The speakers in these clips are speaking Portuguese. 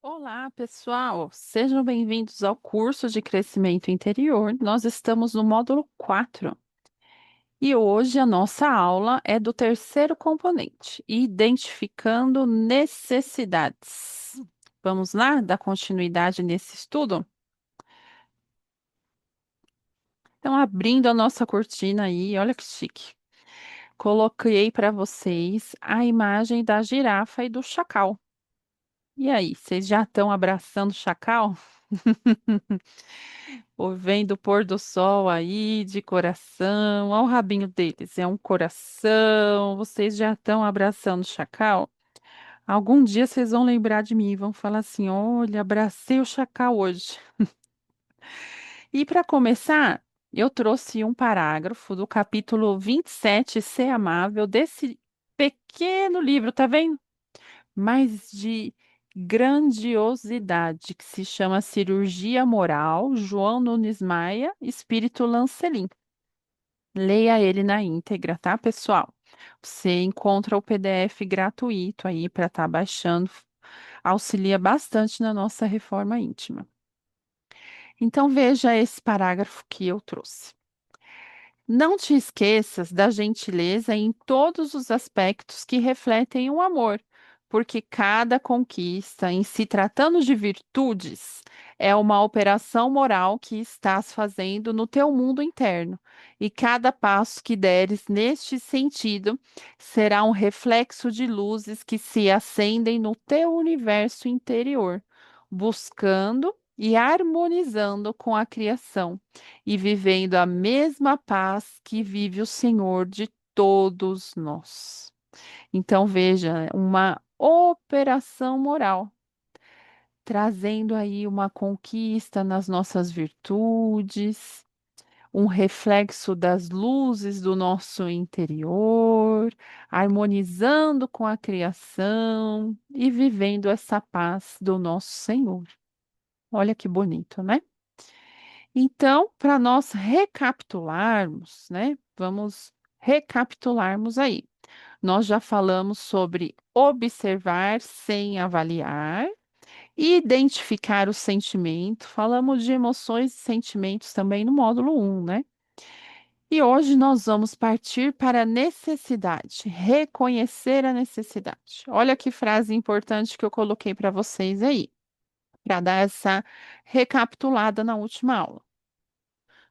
Olá, pessoal! Sejam bem-vindos ao curso de crescimento interior. Nós estamos no módulo 4 e hoje a nossa aula é do terceiro componente, identificando necessidades. Vamos lá dar continuidade nesse estudo? Então, abrindo a nossa cortina aí, olha que chique. Coloquei para vocês a imagem da girafa e do chacal. E aí, vocês já estão abraçando o chacal? Ou vendo o pôr do sol aí de coração, olha o rabinho deles, é um coração. Vocês já estão abraçando o chacal? Algum dia vocês vão lembrar de mim e vão falar assim: olha, abracei o chacal hoje. E para começar, eu trouxe um parágrafo do capítulo 27, Ser Amável, desse pequeno livro, tá vendo? Mas de grandiosidade, que se chama Cirurgia Moral, João Nunes Maia, Espírito Lancelin. Leia ele na íntegra, tá, pessoal? Você encontra o PDF gratuito aí para estar baixando, auxilia bastante na nossa reforma íntima. Então, veja esse parágrafo que eu trouxe. Não te esqueças da gentileza em todos os aspectos que refletem o amor, porque cada conquista, em se tratando de virtudes, é uma operação moral que estás fazendo no teu mundo interno, e cada passo que deres neste sentido será um reflexo de luzes que se acendem no teu universo interior, buscando e harmonizando com a criação e vivendo a mesma paz que vive o Senhor de todos nós. Então, veja, uma operação moral, trazendo aí uma conquista nas nossas virtudes, um reflexo das luzes do nosso interior, harmonizando com a criação e vivendo essa paz do nosso Senhor. Olha que bonito, né? Então, para nós recapitularmos, né? Vamos recapitularmos aí. Nós já falamos sobre observar sem avaliar, identificar o sentimento, falamos de emoções e sentimentos também no módulo 1, né? E hoje nós vamos partir para a necessidade, reconhecer a necessidade. Olha que frase importante que eu coloquei para vocês aí, para dar essa recapitulada na última aula.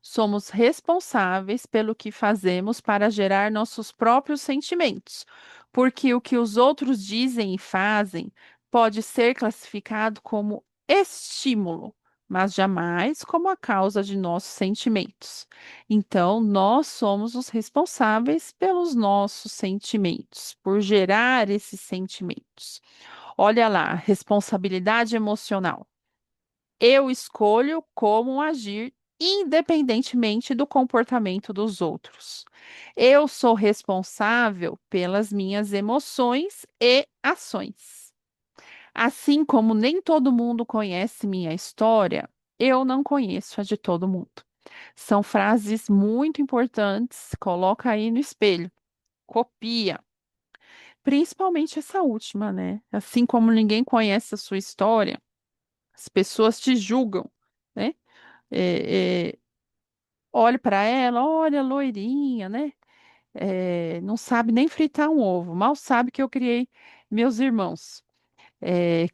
Somos responsáveis pelo que fazemos para gerar nossos próprios sentimentos, porque o que os outros dizem e fazem pode ser classificado como estímulo, mas jamais como a causa de nossos sentimentos. Então, nós somos os responsáveis pelos nossos sentimentos, por gerar esses sentimentos. Olha lá, responsabilidade emocional. Eu escolho como agir independentemente do comportamento dos outros. Eu sou responsável pelas minhas emoções e ações. Assim como nem todo mundo conhece minha história, eu não conheço a de todo mundo. São frases muito importantes. Coloca aí no espelho. Copia. Principalmente essa última, né? Assim como ninguém conhece a sua história, as pessoas te julgam, né? É, é, olhe para ela, olha, loirinha, né? Não sabe nem fritar um ovo, mal sabe que eu criei meus irmãos,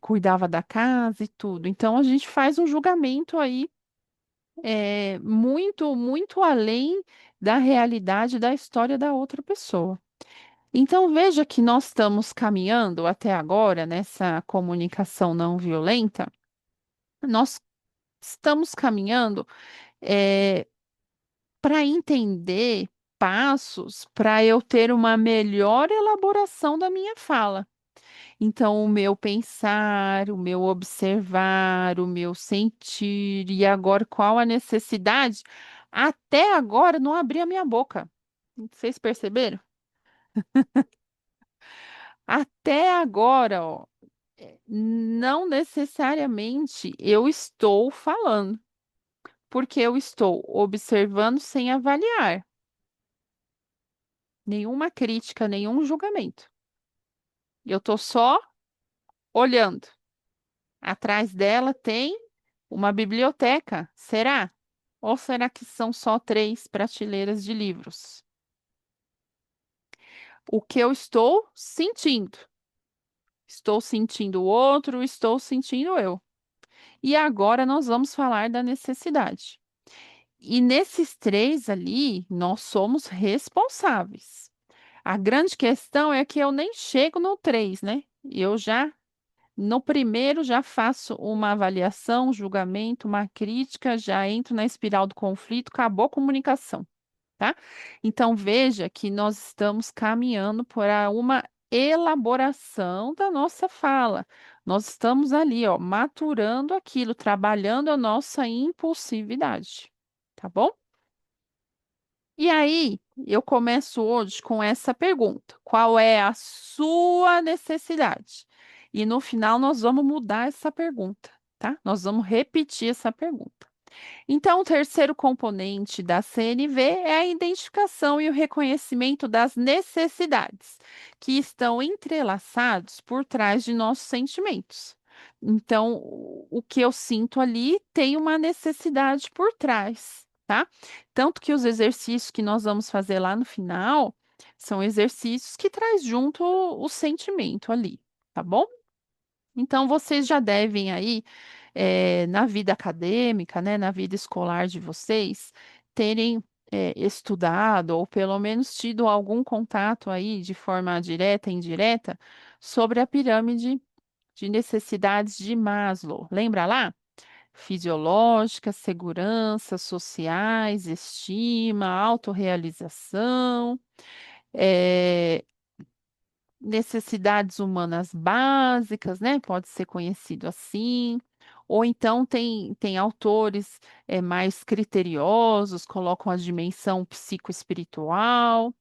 cuidava da casa e tudo. Então a gente faz um julgamento aí muito, muito além da realidade da história da outra pessoa. Então veja que nós estamos caminhando até agora nessa comunicação não violenta, nós estamos caminhando para entender passos para eu ter uma melhor elaboração da minha fala. Então, o meu pensar, o meu observar, o meu sentir, e agora qual a necessidade? Até agora não abri a minha boca. Vocês perceberam? Até agora, ó, não necessariamente eu estou falando, porque eu estou observando sem avaliar. Nenhuma crítica, nenhum julgamento. Eu estou só olhando. Atrás dela tem uma biblioteca, será? Ou será que são só três prateleiras de livros? O que eu estou sentindo? Estou sentindo o outro, estou sentindo eu. E agora nós vamos falar da necessidade. E nesses três ali, nós somos responsáveis. A grande questão é que eu nem chego no três, né? Eu já, no primeiro, já faço uma avaliação, um julgamento, uma crítica, já entro na espiral do conflito, acabou a comunicação, tá? Então veja que nós estamos caminhando para uma elaboração da nossa fala. Nós estamos ali, ó, maturando aquilo, trabalhando a nossa impulsividade, tá bom? E aí, eu começo hoje com essa pergunta: qual é a sua necessidade? E no final nós vamos mudar essa pergunta, tá? Nós vamos repetir essa pergunta. Então, o terceiro componente da CNV é a identificação e o reconhecimento das necessidades, que estão entrelaçados por trás de nossos sentimentos. Então, o que eu sinto ali tem uma necessidade por trás, tá? Tanto que os exercícios que nós vamos fazer lá no final são exercícios que traz junto o sentimento ali, tá bom? Então, vocês já devem aí, na vida acadêmica, né, na vida escolar de vocês, terem estudado ou pelo menos tido algum contato aí de forma direta e indireta sobre a pirâmide de necessidades de Maslow. Lembra lá? Fisiológicas, segurança, sociais, estima, autorrealização. eh, Necessidades humanas básicas, né? Pode ser conhecido assim. Ou então tem autores mais criteriosos, colocam a dimensão psicoespiritual,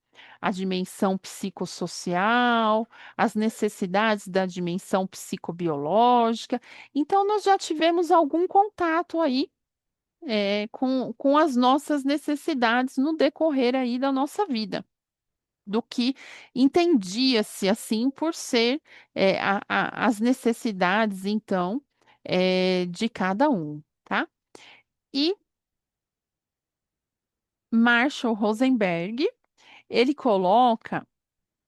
a dimensão psicossocial, as necessidades da dimensão psicobiológica. Então, nós já tivemos algum contato aí com as nossas necessidades no decorrer aí da nossa vida do que entendia-se assim por ser as necessidades, então, de cada um, tá? E Marshall Rosenberg, ele coloca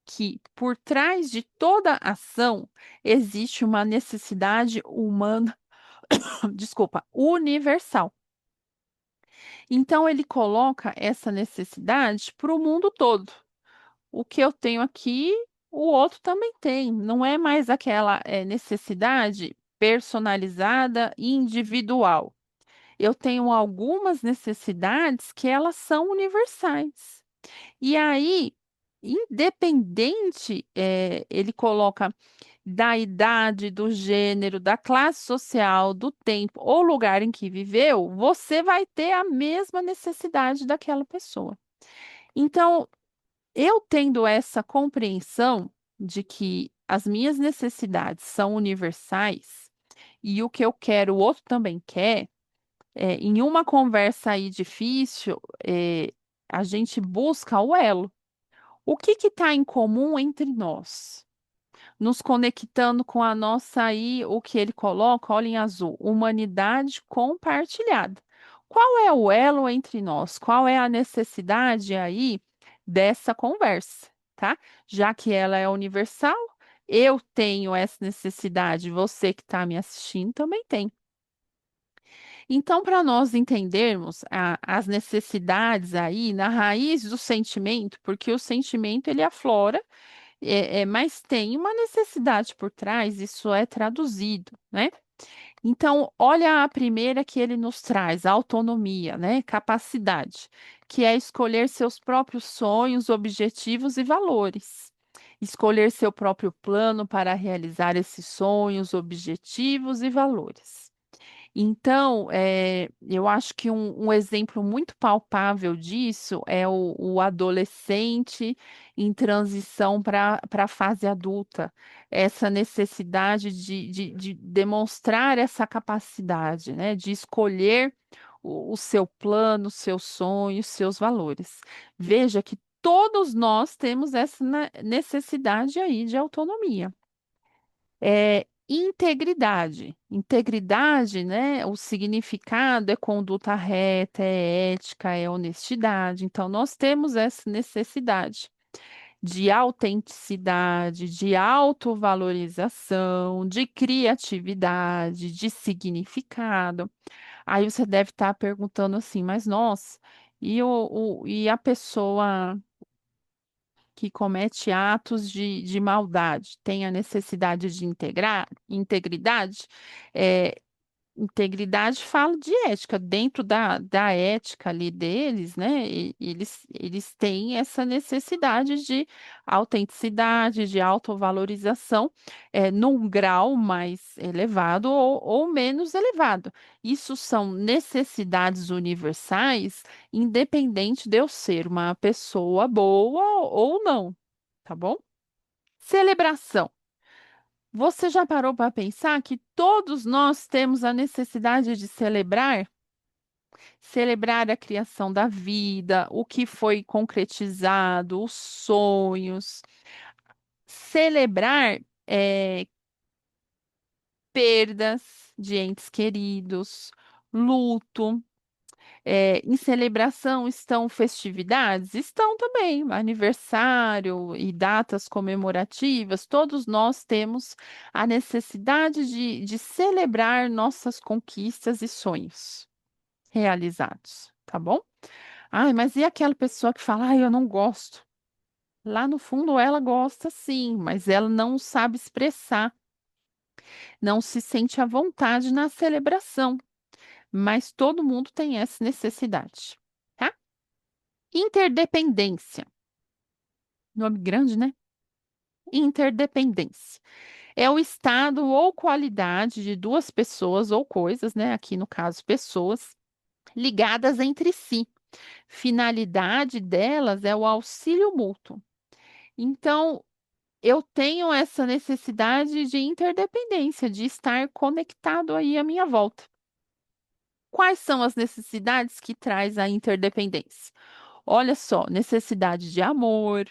que por trás de toda ação existe uma necessidade humana, desculpa, universal. Então, ele coloca essa necessidade para o mundo todo. O que eu tenho aqui, o outro também tem. Não é mais aquela necessidade personalizada e individual. Eu tenho algumas necessidades que elas são universais. E aí, independente, ele coloca da idade, do gênero, da classe social, do tempo ou lugar em que viveu, você vai ter a mesma necessidade daquela pessoa. Então, eu tendo essa compreensão de que as minhas necessidades são universais e o que eu quero, o outro também quer, em uma conversa aí difícil, a gente busca o elo. O que está em comum entre nós? Nos conectando com a nossa aí, o que ele coloca, olha em azul, humanidade compartilhada. Qual é o elo entre nós? Qual é a necessidade aí dessa conversa, tá? Já que ela é universal, eu tenho essa necessidade, você que está me assistindo também tem. Então, para nós entendermos as necessidades aí na raiz do sentimento, porque o sentimento ele aflora mas tem uma necessidade por trás, isso é traduzido, né? Então, olha a primeira que ele nos traz, a autonomia, né? Capacidade, que é escolher seus próprios sonhos, objetivos e valores. Escolher seu próprio plano para realizar esses sonhos, objetivos e valores. Então, eu acho que um exemplo muito palpável disso é o adolescente em transição para a fase adulta, essa necessidade de demonstrar essa capacidade, né, de escolher o seu plano, os seus sonhos, seus valores. Veja que todos nós temos essa necessidade aí de autonomia. Integridade. Integridade, né? O significado é conduta reta, é ética, é honestidade. Então, nós temos essa necessidade de autenticidade, de autovalorização, de criatividade, de significado. Aí você deve estar perguntando assim, mas nossa, e a pessoa que comete atos de maldade tem a necessidade de integrar, integridade? É, integridade fala de ética, dentro da ética ali deles, né? Eles têm essa necessidade de autenticidade, de autovalorização, num grau mais elevado ou menos elevado. Isso são necessidades universais, independente de eu ser uma pessoa boa ou não, tá bom? Celebração. Você já parou para pensar que todos nós temos a necessidade de celebrar? Celebrar a criação da vida, o que foi concretizado, os sonhos. Celebrar perdas de entes queridos, luto. Em celebração estão festividades? Estão também, aniversário e datas comemorativas. Todos nós temos a necessidade de celebrar nossas conquistas e sonhos realizados, tá bom? Ai, mas e aquela pessoa que fala, ai, eu não gosto? Lá no fundo ela gosta sim, mas ela não sabe expressar, não se sente à vontade na celebração. Mas todo mundo tem essa necessidade, tá? Interdependência. Nome grande, né? Interdependência. É o estado ou qualidade de duas pessoas ou coisas, né? Aqui no caso, pessoas ligadas entre si. Finalidade delas é o auxílio mútuo. Então, eu tenho essa necessidade de interdependência, de estar conectado aí à minha volta. Quais são as necessidades que traz a interdependência? Olha só, necessidade de amor,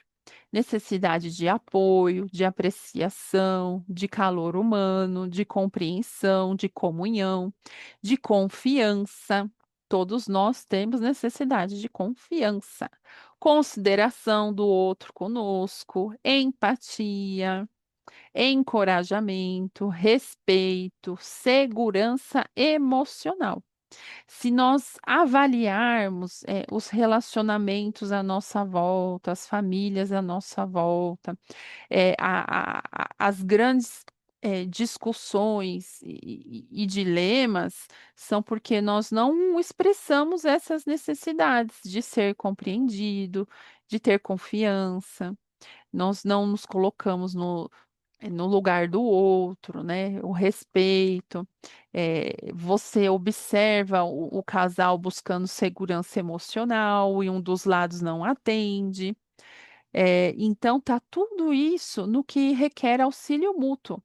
necessidade de apoio, de apreciação, de calor humano, de compreensão, de comunhão, de confiança. Todos nós temos necessidade de confiança, consideração do outro conosco, empatia, encorajamento, respeito, segurança emocional. Se nós avaliarmos, os relacionamentos à nossa volta, as famílias à nossa volta, as grandes, discussões e dilemas são porque nós não expressamos essas necessidades de ser compreendido, de ter confiança, nós não nos colocamos no lugar do outro, né? O respeito. Você observa o casal buscando segurança emocional e um dos lados não atende. Então, tá tudo isso no que requer auxílio mútuo.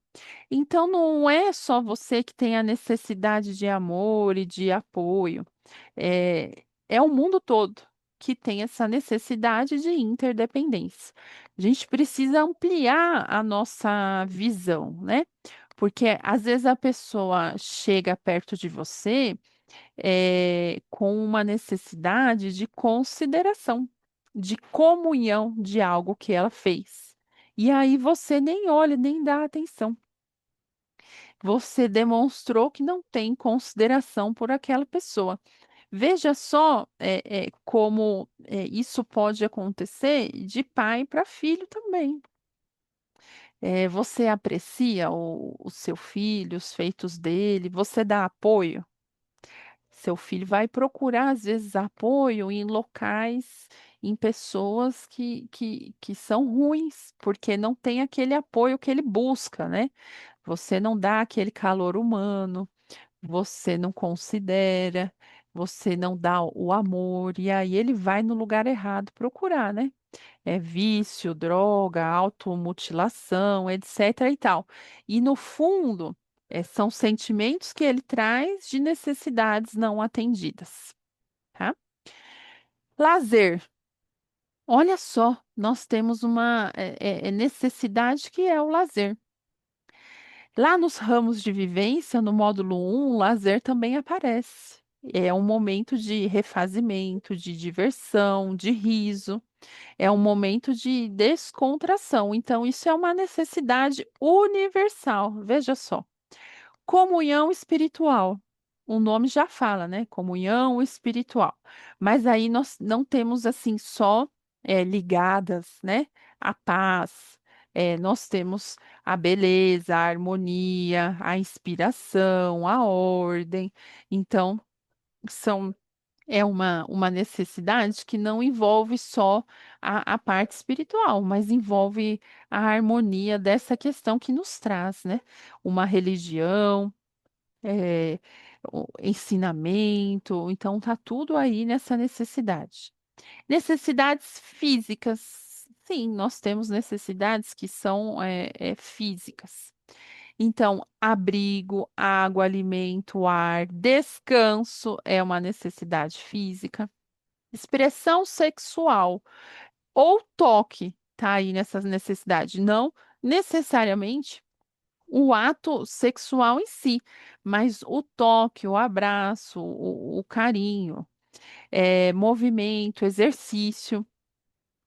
Então, não é só você que tem a necessidade de amor e de apoio. É o mundo todo que tem essa necessidade de interdependência. A gente precisa ampliar a nossa visão, né? Porque às vezes a pessoa chega perto de você, com uma necessidade de consideração, de comunhão de algo que ela fez. E aí você nem olha, nem dá atenção. Você demonstrou que não tem consideração por aquela pessoa. Veja só, como isso pode acontecer de pai para filho também. Você aprecia o seu filho, os feitos dele, você dá apoio. Seu filho vai procurar, às vezes, apoio em locais, em pessoas que são ruins, porque não tem aquele apoio que ele busca, né? Você não dá aquele calor humano, você não considera, você não dá o amor, e aí ele vai no lugar errado procurar, né? É vício, droga, automutilação, etc. e tal. E no fundo, são sentimentos que ele traz de necessidades não atendidas, tá? Lazer. Olha só, nós temos uma necessidade que é o lazer. Lá nos ramos de vivência, no módulo 1, o lazer também aparece. É um momento de refazimento, de diversão, de riso. É um momento de descontração. Então, isso é uma necessidade universal. Veja só. Comunhão espiritual. O nome já fala, né? Comunhão espiritual. Mas aí nós não temos assim só ligadas, né? A paz. Nós temos a beleza, a harmonia, a inspiração, a ordem. Então, são uma necessidade que não envolve só a parte espiritual, mas envolve a harmonia dessa questão que nos traz, né? Uma religião, é, o ensinamento, então tá tudo aí nessa necessidade. Necessidades físicas. Sim, nós temos necessidades que são físicas. Então, abrigo, água, alimento, ar, descanso é uma necessidade física. Expressão sexual ou toque tá aí nessas necessidades. Não necessariamente o ato sexual em si, mas o toque, o abraço, o carinho, movimento, exercício.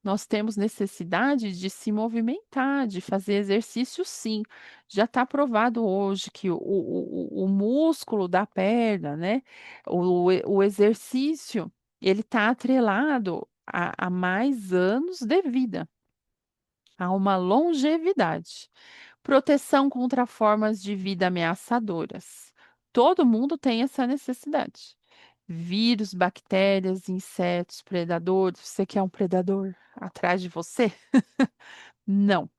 Nós temos necessidade de se movimentar, de fazer exercício, sim. Já está provado hoje que o músculo da perna, né? O exercício, ele está atrelado a mais anos de vida, a uma longevidade. Proteção contra formas de vida ameaçadoras. Todo mundo tem essa necessidade. Vírus, bactérias, insetos, predadores. Você quer um predador atrás de você? Não.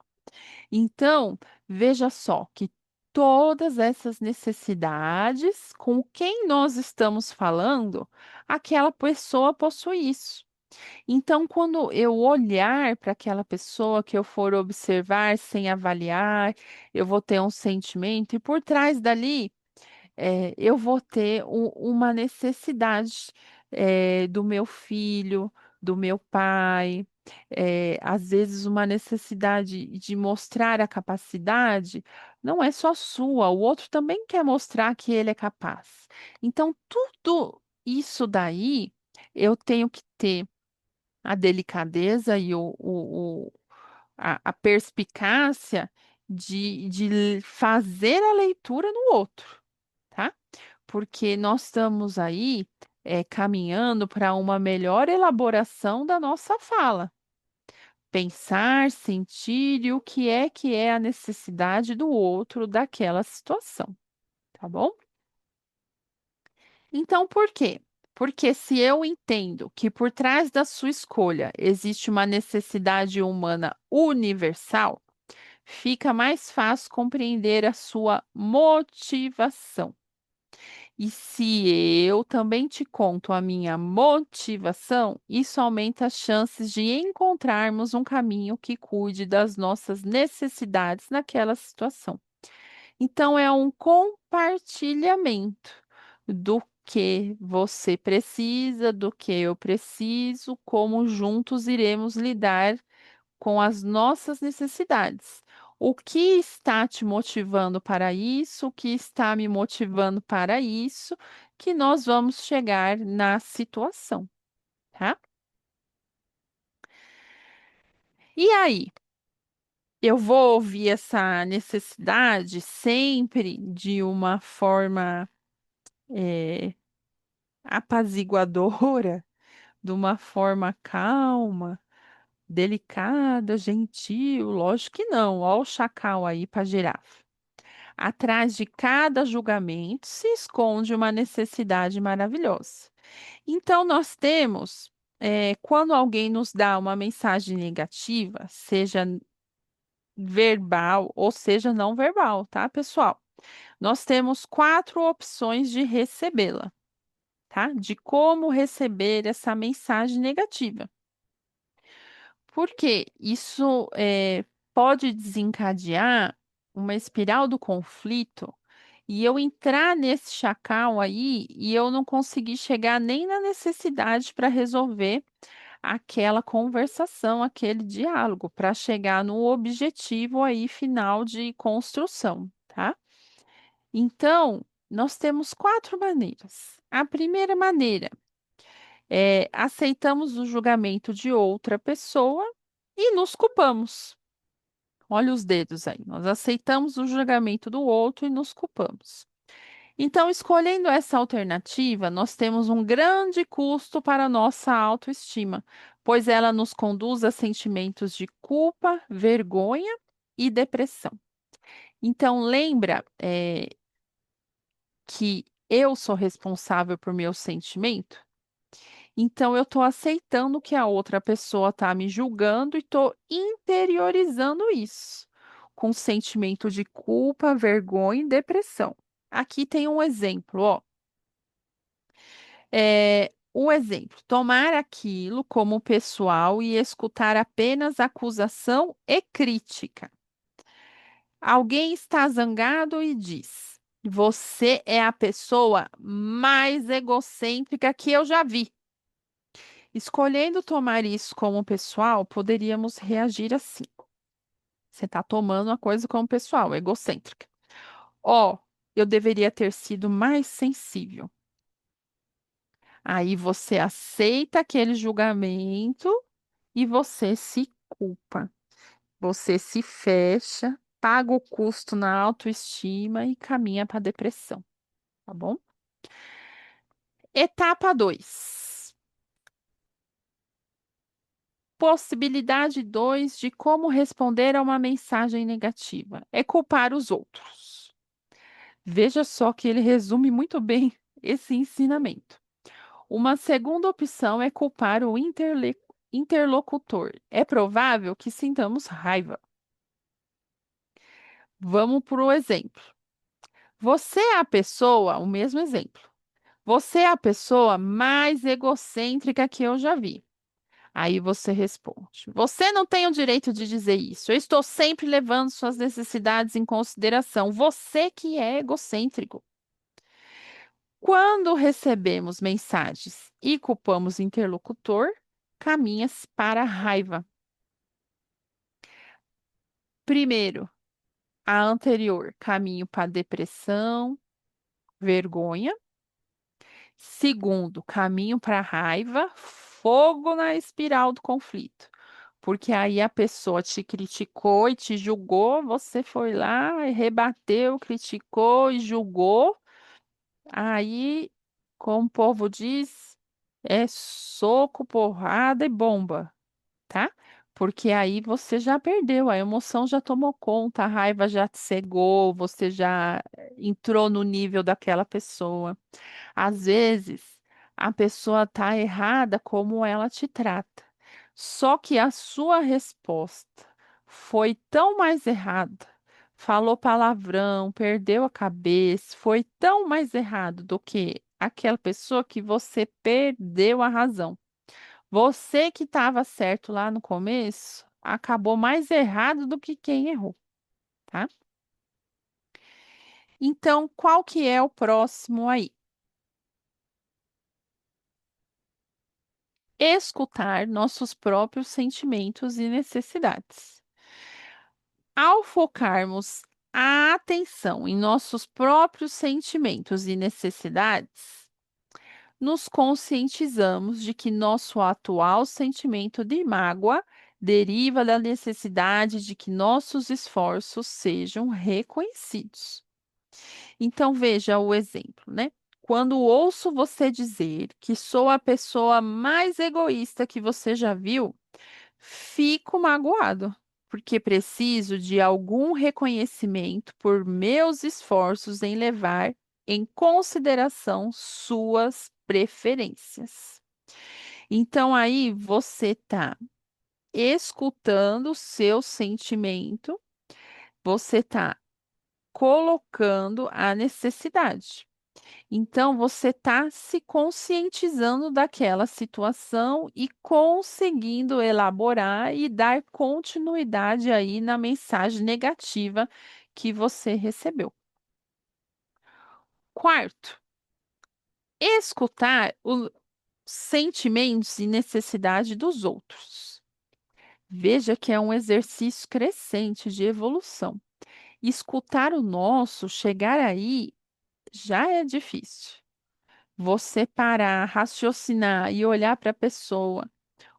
Então, veja só que todas essas necessidades, com quem nós estamos falando, aquela pessoa possui isso. Então, quando eu olhar para aquela pessoa que eu for observar sem avaliar, eu vou ter um sentimento, e por trás dali, eu vou ter uma necessidade, do meu filho, do meu pai, às vezes uma necessidade de mostrar a capacidade, não é só sua, o outro também quer mostrar que ele é capaz. Então, tudo isso daí, eu tenho que ter a delicadeza e a perspicácia de fazer a leitura no outro, tá? Porque nós estamos aí caminhando para uma melhor elaboração da nossa fala. Pensar, sentir e o que é a necessidade do outro daquela situação, tá bom? Então, por quê? Porque se eu entendo que por trás da sua escolha existe uma necessidade humana universal, fica mais fácil compreender a sua motivação. E se eu também te conto a minha motivação, isso aumenta as chances de encontrarmos um caminho que cuide das nossas necessidades naquela situação. Então, é um compartilhamento do que você precisa, do que eu preciso, como juntos iremos lidar com as nossas necessidades. O que está te motivando para isso? O que está me motivando para isso? Que nós vamos chegar na situação, tá? E aí? Eu vou ouvir essa necessidade sempre de uma forma eh, apaziguadora, de uma forma calma, delicada, gentil? Lógico que não. Olha o chacal aí para girafa. Atrás de cada julgamento se esconde uma necessidade maravilhosa. Então, nós temos, quando alguém nos dá uma mensagem negativa, seja verbal ou seja não verbal, tá, pessoal? Nós temos quatro opções de recebê-la, tá? De como receber essa mensagem negativa. Porque isso pode desencadear uma espiral do conflito e eu entrar nesse chacal aí e eu não conseguir chegar nem na necessidade para resolver aquela conversação, aquele diálogo, para chegar no objetivo aí final de construção. tá? Então, nós temos quatro maneiras. A primeira maneira é aceitamos o julgamento de outra pessoa e nos culpamos. Olha os dedos aí. Nós aceitamos o julgamento do outro e nos culpamos. Então, escolhendo essa alternativa, nós temos um grande custo para a nossa autoestima, pois ela nos conduz a sentimentos de culpa, vergonha e depressão. Então, lembra, que eu sou responsável por meu sentimento? Então, eu estou aceitando que a outra pessoa está me julgando e estou interiorizando isso, com sentimento de culpa, vergonha e depressão. Aqui tem um exemplo, ó. O exemplo, tomar aquilo como pessoal e escutar apenas acusação e crítica. Alguém está zangado e diz: Você é a pessoa mais egocêntrica que eu já vi. Escolhendo tomar isso como pessoal, poderíamos reagir assim. Você está tomando uma coisa como pessoal, egocêntrica. Ó, eu deveria ter sido mais sensível. Aí você aceita aquele julgamento e você se culpa. Você se fecha, paga o custo na autoestima e caminha para a depressão, tá bom? Etapa 2. Possibilidade 2 de como responder a uma mensagem negativa é culpar os outros. Veja só que ele resume muito bem esse ensinamento. Uma segunda opção é culpar o interlocutor. É provável que sintamos raiva. Vamos para o exemplo. Você é a pessoa, o mesmo exemplo. Você é a pessoa mais egocêntrica que eu já vi. Aí você responde: Você não tem o direito de dizer isso. Eu estou sempre levando suas necessidades em consideração. Você que é egocêntrico. Quando recebemos mensagens e culpamos o interlocutor, caminha-se para a raiva. Primeiro, a anterior, caminho para depressão, vergonha. Segundo, caminho para a raiva, fogo na espiral do conflito. Porque aí a pessoa te criticou e te julgou, você foi lá e rebateu, criticou e julgou. Aí, como o povo diz, é soco, porrada e bomba, tá? Porque aí você já perdeu, a emoção já tomou conta, a raiva já te cegou, você já entrou no nível daquela pessoa. Às vezes, a pessoa está errada como ela te trata. Só que a sua resposta foi tão mais errada. Falou palavrão, perdeu a cabeça, foi tão mais errado do que aquela pessoa que você perdeu a razão. Você que estava certo lá no começo, acabou mais errado do que quem errou, tá? Então, qual que é o próximo aí? Escutar nossos próprios sentimentos e necessidades. Ao focarmos a atenção em nossos próprios sentimentos e necessidades, nos conscientizamos de que nosso atual sentimento de mágoa deriva da necessidade de que nossos esforços sejam reconhecidos. Então, veja o exemplo, né? Quando ouço você dizer que sou a pessoa mais egoísta que você já viu, fico magoado, porque preciso de algum reconhecimento por meus esforços em levar em consideração suas preferências. Então, aí você está escutando o seu sentimento, você está colocando a necessidade. Então, você está se conscientizando daquela situação e conseguindo elaborar e dar continuidade aí na mensagem negativa que você recebeu. Quarto, escutar os sentimentos e necessidade dos outros. Veja que é um exercício crescente de evolução. Escutar o nosso, chegar aí, já é difícil. Você parar, raciocinar e olhar para a pessoa.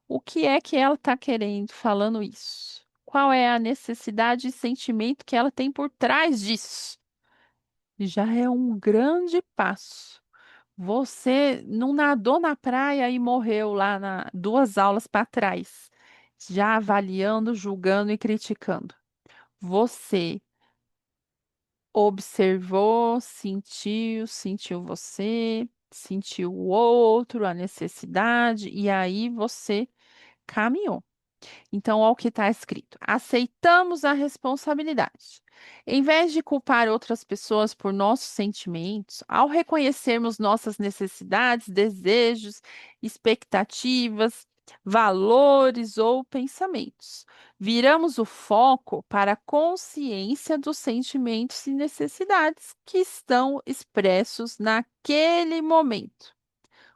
O que é que ela está querendo falando isso? Qual é a necessidade e sentimento que ela tem por trás disso? Já é um grande passo. Você não nadou na praia e morreu lá 2 aulas para trás, já avaliando, julgando e criticando. Você observou, sentiu você, sentiu o outro, a necessidade, e aí você caminhou. Então, olha o que está escrito: aceitamos a responsabilidade. Em vez de culpar outras pessoas por nossos sentimentos, ao reconhecermos nossas necessidades, desejos, expectativas, valores ou pensamentos, viramos o foco para a consciência dos sentimentos e necessidades que estão expressos naquele momento.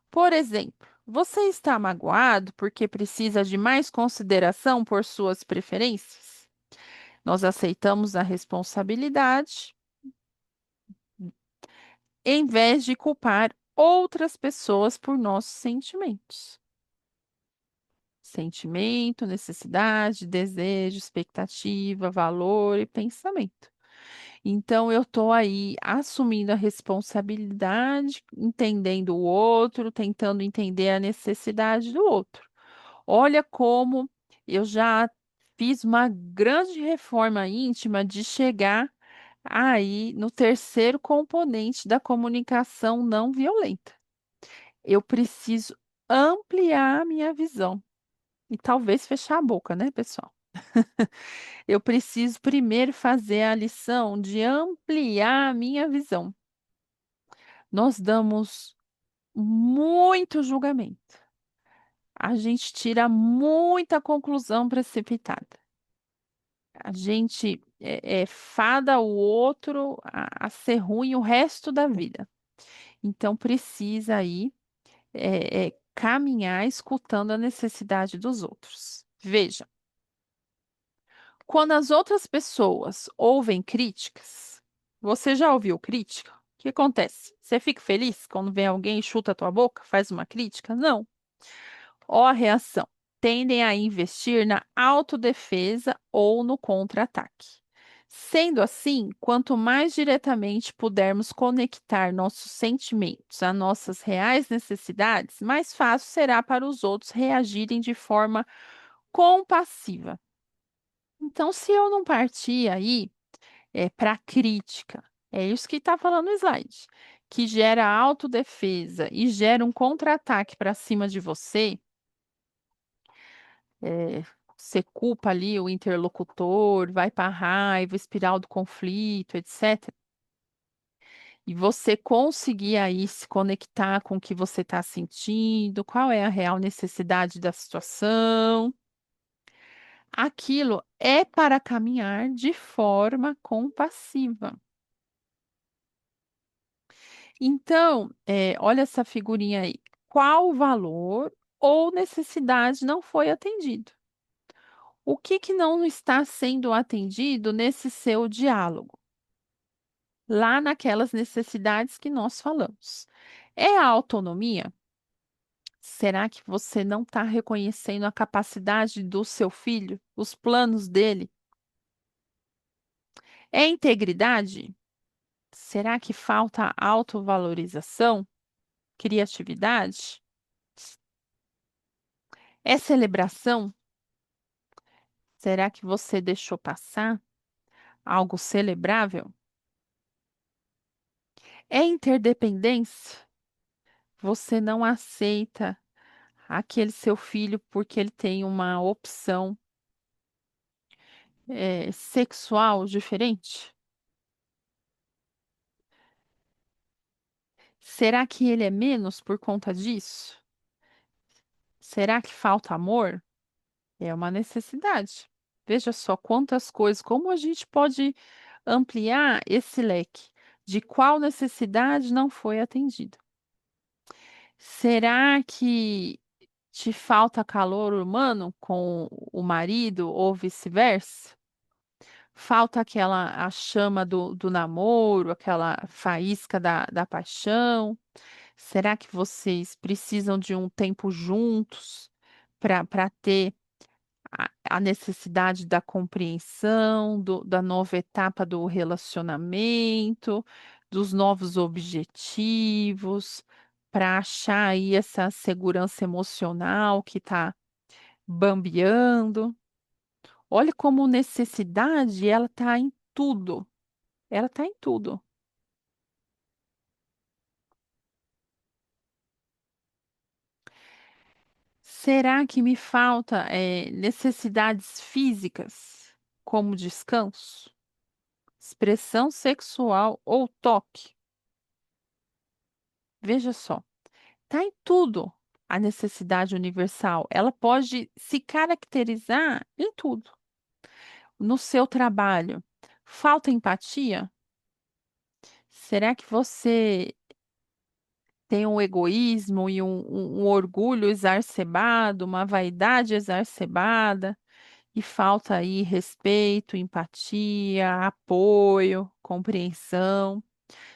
Por exemplo, você está magoado porque precisa de mais consideração por suas preferências? Nós aceitamos a responsabilidade em vez de culpar outras pessoas por nossos sentimentos. Sentimento, necessidade, desejo, expectativa, valor e pensamento. Então, eu estou aí assumindo a responsabilidade, entendendo o outro, tentando entender a necessidade do outro. Olha como eu já fiz uma grande reforma íntima de chegar aí no terceiro componente da comunicação não violenta. Eu preciso ampliar a minha visão e talvez fechar a boca, né, pessoal? Eu preciso primeiro fazer a lição de ampliar a minha visão. Nós damos muito julgamento. A gente tira muita conclusão precipitada. A gente fada o outro a ser ruim o resto da vida. Então precisa aí caminhar escutando a necessidade dos outros. Veja, quando as outras pessoas ouvem críticas, você já ouviu crítica? O que acontece? Você fica feliz quando vem alguém e chuta a tua boca, faz uma crítica? Não. Ó a reação. Tendem a investir na autodefesa ou no contra-ataque. Sendo assim, quanto mais diretamente pudermos conectar nossos sentimentos a nossas reais necessidades, mais fácil será para os outros reagirem de forma compassiva. Então, se eu não partir aí para crítica, é isso que está falando o slide, que gera autodefesa e gera um contra-ataque para cima de você, você culpa ali o interlocutor, vai para a raiva, espiral do conflito, etc. E você conseguir aí se conectar com o que você está sentindo, qual é a real necessidade da situação. Aquilo é para caminhar de forma compassiva. Então, olha essa figurinha aí. Qual valor ou necessidade não foi atendido? O que que não está sendo atendido nesse seu diálogo? Lá naquelas necessidades que nós falamos. É a autonomia? Será que você não está reconhecendo a capacidade do seu filho, os planos dele? É integridade? Será que falta autovalorização, criatividade? É celebração? Será que você deixou passar algo celebrável? É interdependência? Você não aceita aquele seu filho porque ele tem uma opção sexual diferente? Será que ele é menos por conta disso? Será que falta amor? É uma necessidade. Veja só quantas coisas, como a gente pode ampliar esse leque de qual necessidade não foi atendida. Será que te falta calor humano com o marido ou vice-versa? Falta aquela a chama do namoro, aquela faísca da paixão? Será que vocês precisam de um tempo juntos para ter a necessidade da compreensão, da nova etapa do relacionamento, dos novos objetivos, para achar aí essa segurança emocional que está bambeando? Olha como necessidade ela está em tudo. Ela está em tudo. Será que me falta necessidades físicas, como descanso, expressão sexual ou toque? Veja só, está em tudo a necessidade universal. Ela pode se caracterizar em tudo. No seu trabalho, falta empatia? Será que você tem um egoísmo e um orgulho exacerbado, uma vaidade exacerbada, e falta aí respeito, empatia, apoio, compreensão.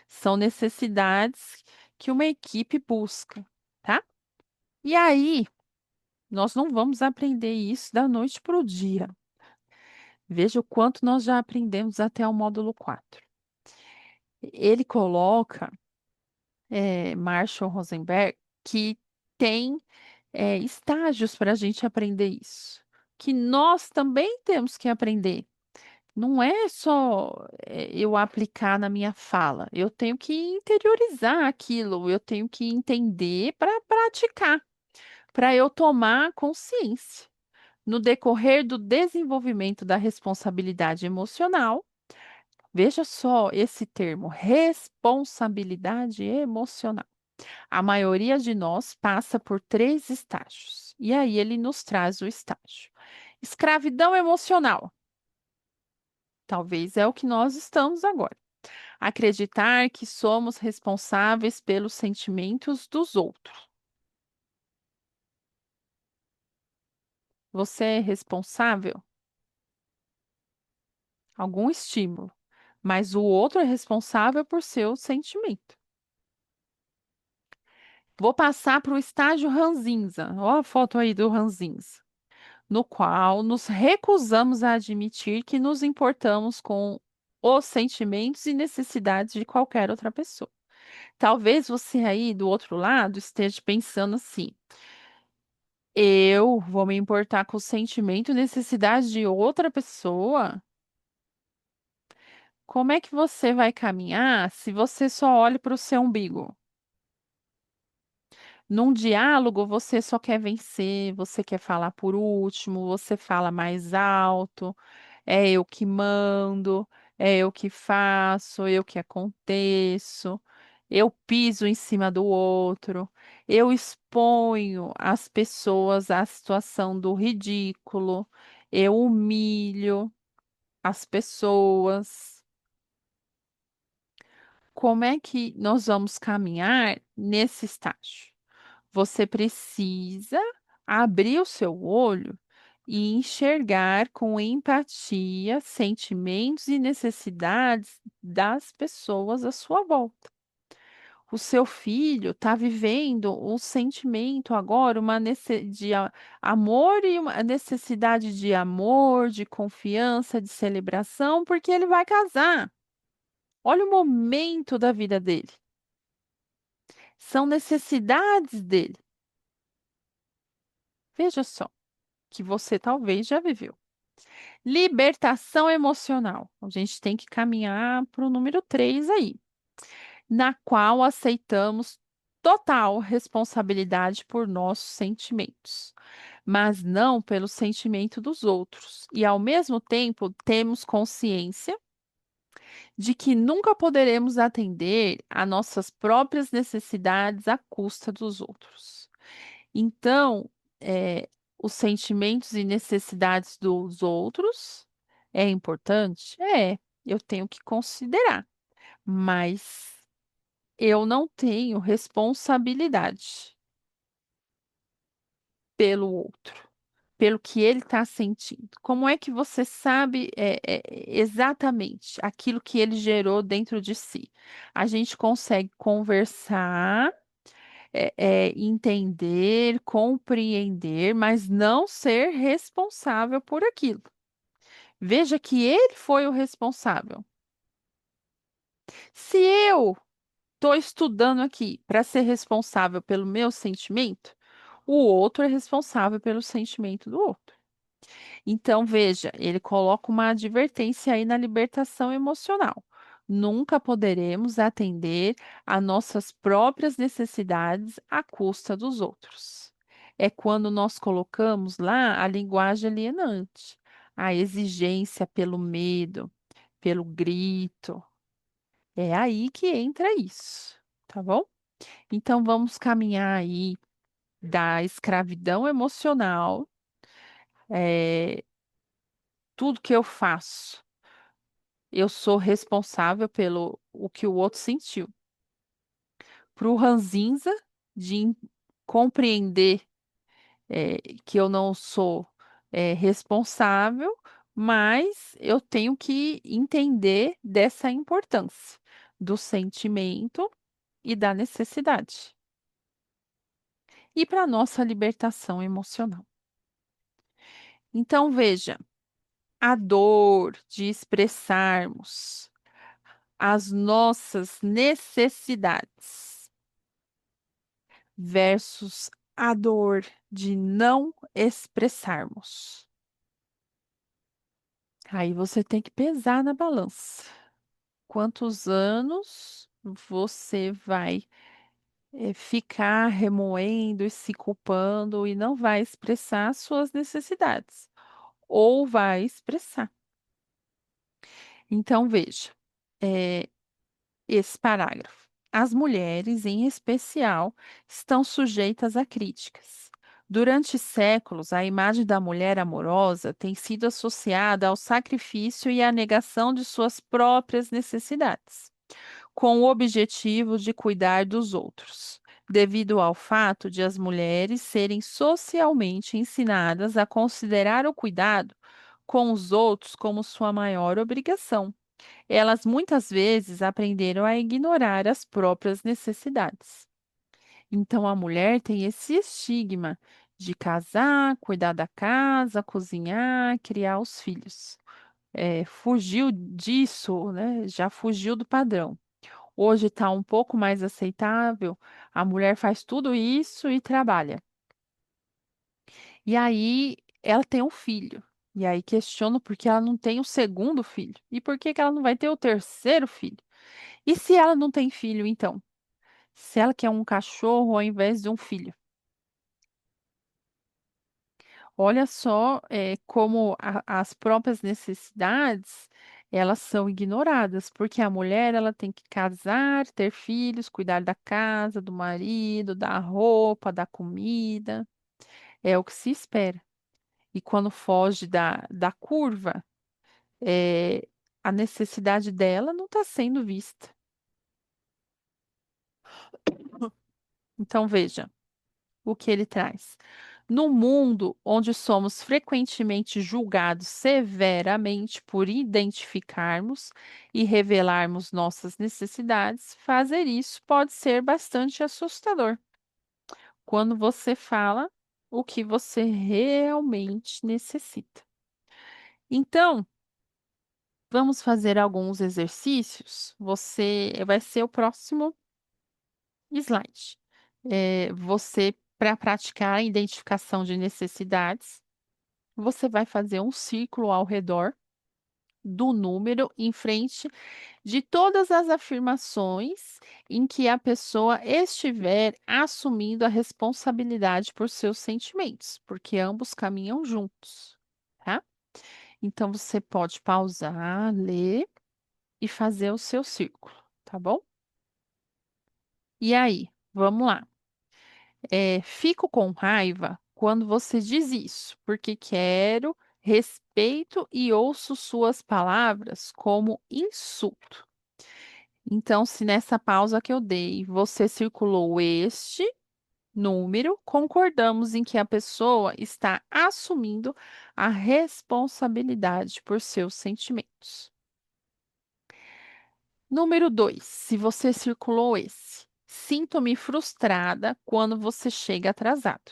São necessidades que uma equipe busca, tá? E aí, nós não vamos aprender isso da noite para o dia. Veja o quanto nós já aprendemos até o módulo 4. Ele coloca, Marshall Rosenberg, que tem estágios para a gente aprender isso, que nós também temos que aprender. Não é só eu aplicar na minha fala, eu tenho que interiorizar aquilo, eu tenho que entender para praticar, para eu tomar consciência. No decorrer do desenvolvimento da responsabilidade emocional, veja só esse termo, responsabilidade emocional. A maioria de nós passa por três estágios. E aí ele nos traz o estágio. Escravidão emocional. Talvez é o que nós estamos agora. Acreditar que somos responsáveis pelos sentimentos dos outros. Você é responsável? Algum estímulo, mas o outro é responsável por seu sentimento. Vou passar para o estágio ranzinza. Olha a foto aí do ranzinza, no qual nos recusamos a admitir que nos importamos com os sentimentos e necessidades de qualquer outra pessoa. Talvez você aí do outro lado esteja pensando assim: eu vou me importar com o sentimento e necessidade de outra pessoa? Como é que você vai caminhar se você só olha para o seu umbigo? Num diálogo, você só quer vencer, você quer falar por último, você fala mais alto, é eu que mando, é eu que faço, eu que aconteço, eu piso em cima do outro, eu exponho as pessoas à situação do ridículo, eu humilho as pessoas. Como é que nós vamos caminhar nesse estágio? Você precisa abrir o seu olho e enxergar com empatia sentimentos e necessidades das pessoas à sua volta. O seu filho está vivendo um sentimento agora, amor e uma necessidade de amor, de confiança, de celebração, porque ele vai casar. Olha o momento da vida dele. São necessidades dele. Veja só, que você talvez já viveu. Libertação emocional. A gente tem que caminhar para o número 3 aí, na qual aceitamos total responsabilidade por nossos sentimentos, mas não pelo sentimento dos outros. E ao mesmo tempo, temos consciência de que nunca poderemos atender a nossas próprias necessidades à custa dos outros. Então, os sentimentos e necessidades dos outros é importante? Eu tenho que considerar, mas eu não tenho responsabilidade pelo outro. pelo que ele está sentindo. Como é que você sabe exatamente aquilo que ele gerou dentro de si? A gente consegue conversar, entender, compreender, mas não ser responsável por aquilo. Veja que ele foi o responsável. Se eu estou estudando aqui para ser responsável pelo meu sentimento, o outro é responsável pelo sentimento do outro. Então, veja, ele coloca uma advertência aí na libertação emocional. Nunca poderemos atender a nossas próprias necessidades à custa dos outros. É quando nós colocamos lá a linguagem alienante, a exigência pelo medo, pelo grito. É aí que entra isso, tá bom? Então, vamos caminhar aí da escravidão emocional, é, tudo que eu faço. Eu sou responsável pelo o que o outro sentiu. Para o ranzinza de compreender que eu não sou responsável, mas eu tenho que entender dessa importância do sentimento e da necessidade. E para nossa libertação emocional. Então, veja, a dor de expressarmos as nossas necessidades versus a dor de não expressarmos. Aí você tem que pesar na balança. Quantos anos você vai ficar remoendo e se culpando e não vai expressar suas necessidades? Ou vai expressar? Então, veja. eh, Esse parágrafo. As mulheres, em especial, estão sujeitas a críticas. Durante séculos, a imagem da mulher amorosa tem sido associada ao sacrifício e à negação de suas próprias necessidades, com o objetivo de cuidar dos outros, devido ao fato de as mulheres serem socialmente ensinadas a considerar o cuidado com os outros como sua maior obrigação. Elas muitas vezes aprenderam a ignorar as próprias necessidades. Então a mulher tem esse estigma de casar, cuidar da casa, cozinhar, criar os filhos. Fugiu disso, né? Já fugiu do padrão. Hoje está um pouco mais aceitável. A mulher faz tudo isso e trabalha. E aí ela tem um filho. E aí questiono por que ela não tem o segundo filho. E por que que ela não vai ter o terceiro filho? E se ela não tem filho, então? Se ela quer um cachorro ao invés de um filho? Olha só, como as próprias necessidades elas são ignoradas, porque a mulher ela tem que casar, ter filhos, cuidar da casa, do marido, da roupa, da comida. É o que se espera. E quando foge da curva, eh, a necessidade dela não está sendo vista. Então, veja. O que ele traz. No mundo onde somos frequentemente julgados severamente por identificarmos e revelarmos nossas necessidades, fazer isso pode ser bastante assustador. Quando você fala o que você realmente necessita. Então, vamos fazer alguns exercícios. Você vai ser o próximo slide. Você, para praticar a identificação de necessidades, você vai fazer um círculo ao redor do número em frente de todas as afirmações em que a pessoa estiver assumindo a responsabilidade por seus sentimentos, porque ambos caminham juntos, tá? Então você pode pausar, ler e fazer o seu círculo, tá bom? E aí, vamos lá. Fico com raiva quando você diz isso, porque quero respeito e ouço suas palavras como insulto. Então, se nessa pausa que eu dei, você circulou este número, concordamos em que a pessoa está assumindo a responsabilidade por seus sentimentos. Número 2, se você circulou esse. Sinto-me frustrada quando você chega atrasado.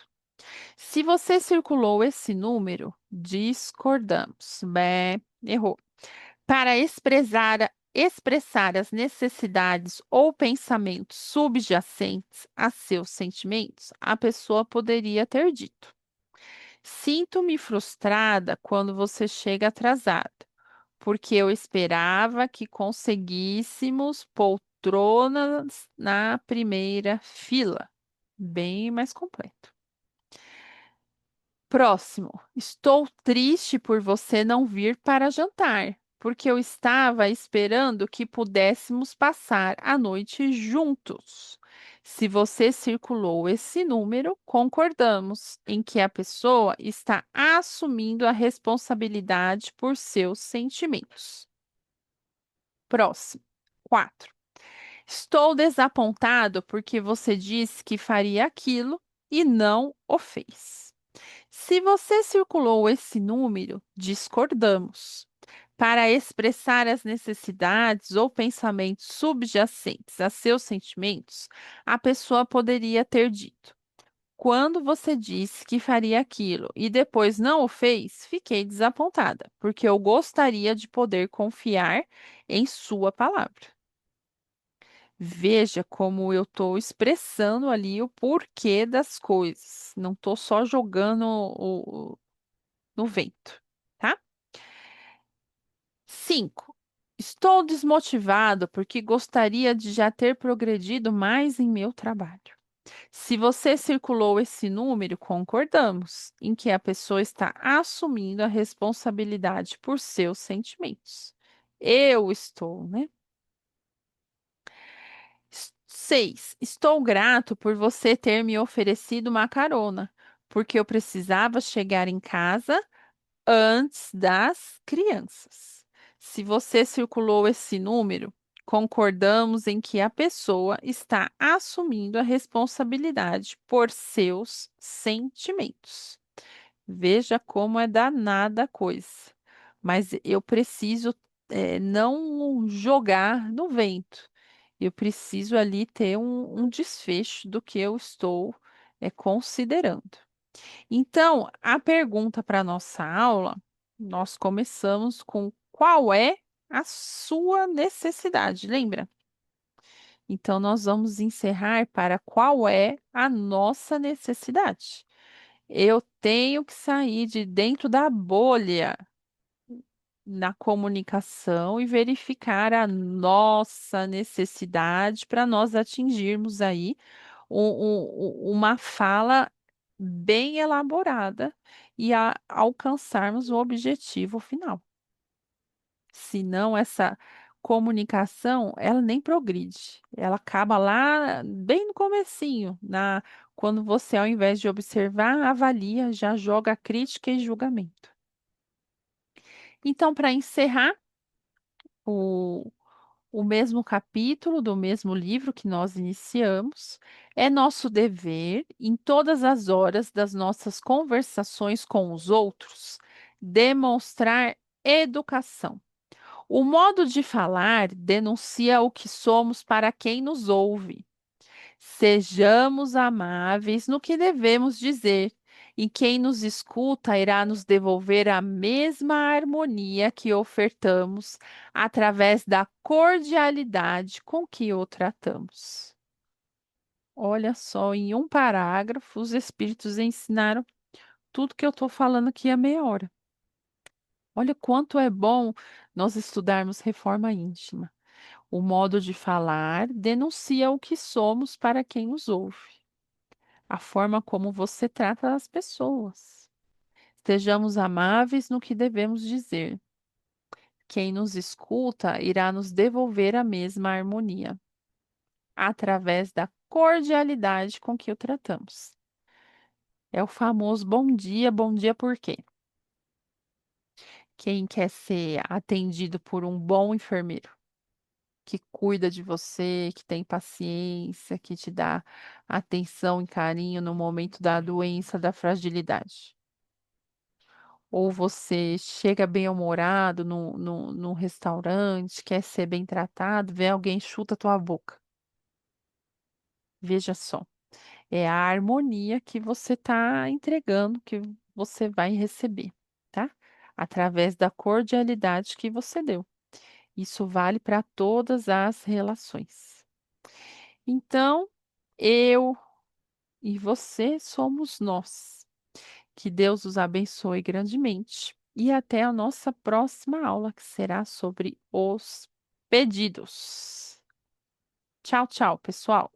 Se você circulou esse número, discordamos. Bé, errou. Para expressar as necessidades ou pensamentos subjacentes a seus sentimentos, a pessoa poderia ter dito: sinto-me frustrada quando você chega atrasado, porque eu esperava que conseguíssemos poltronas na primeira fila. Bem mais completo. Próximo. Estou triste por você não vir para jantar, porque eu estava esperando que pudéssemos passar a noite juntos. Se você circulou esse número, concordamos em que a pessoa está assumindo a responsabilidade por seus sentimentos. Próximo. 4. Estou desapontado porque você disse que faria aquilo e não o fez. Se você circulou esse número, discordamos. Para expressar as necessidades ou pensamentos subjacentes a seus sentimentos, a pessoa poderia ter dito: quando você disse que faria aquilo e depois não o fez, fiquei desapontada, porque eu gostaria de poder confiar em sua palavra. Veja como eu estou expressando ali o porquê das coisas. Não estou só jogando no vento, tá? 5. Estou desmotivado porque gostaria de já ter progredido mais em meu trabalho. Se você circulou esse número, concordamos em que a pessoa está assumindo a responsabilidade por seus sentimentos. Eu estou, né? 6. Estou grato por você ter me oferecido uma carona, porque eu precisava chegar em casa antes das crianças. Se você circulou esse número, concordamos em que a pessoa está assumindo a responsabilidade por seus sentimentos. Veja como é danada a coisa. Mas eu preciso, não jogar no vento. Eu preciso ali ter um desfecho do que eu estou, considerando. Então, a pergunta para nossa aula, nós começamos com qual é a sua necessidade, lembra? Então, nós vamos encerrar para qual é a nossa necessidade. Eu tenho que sair de dentro da bolha na comunicação e verificar a nossa necessidade para nós atingirmos aí uma fala bem elaborada e alcançarmos o objetivo final. Senão, essa comunicação, ela nem progride. Ela acaba lá bem no comecinho, quando você, ao invés de observar, avalia, já joga crítica e julgamento. Então, para encerrar, o, o mesmo capítulo do mesmo livro que nós iniciamos, é nosso dever, em todas as horas das nossas conversações com os outros, demonstrar educação. O modo de falar denuncia o que somos para quem nos ouve. Sejamos amáveis no que devemos dizer, e quem nos escuta irá nos devolver a mesma harmonia que ofertamos através da cordialidade com que o tratamos. Olha só, em um parágrafo, os espíritos ensinaram tudo que eu estou falando aqui há meia hora. Olha quanto é bom nós estudarmos reforma íntima. O modo de falar denuncia o que somos para quem nos ouve. A forma como você trata as pessoas. Estejamos amáveis no que devemos dizer. Quem nos escuta irá nos devolver a mesma harmonia, através da cordialidade com que o tratamos. É o famoso bom dia por quê? Quem quer ser atendido por um bom enfermeiro? que cuida de você, que tem paciência, que te dá atenção e carinho no momento da doença, da fragilidade? Ou você chega bem-humorado num restaurante, quer ser bem tratado, vê alguém chuta a tua boca. Veja só, é a harmonia que você está entregando, que você vai receber, tá? Através da cordialidade que você deu. Isso vale para todas as relações. Então, eu e você somos nós. Que Deus os abençoe grandemente. E até a nossa próxima aula, que será sobre os pedidos. Tchau, tchau, pessoal.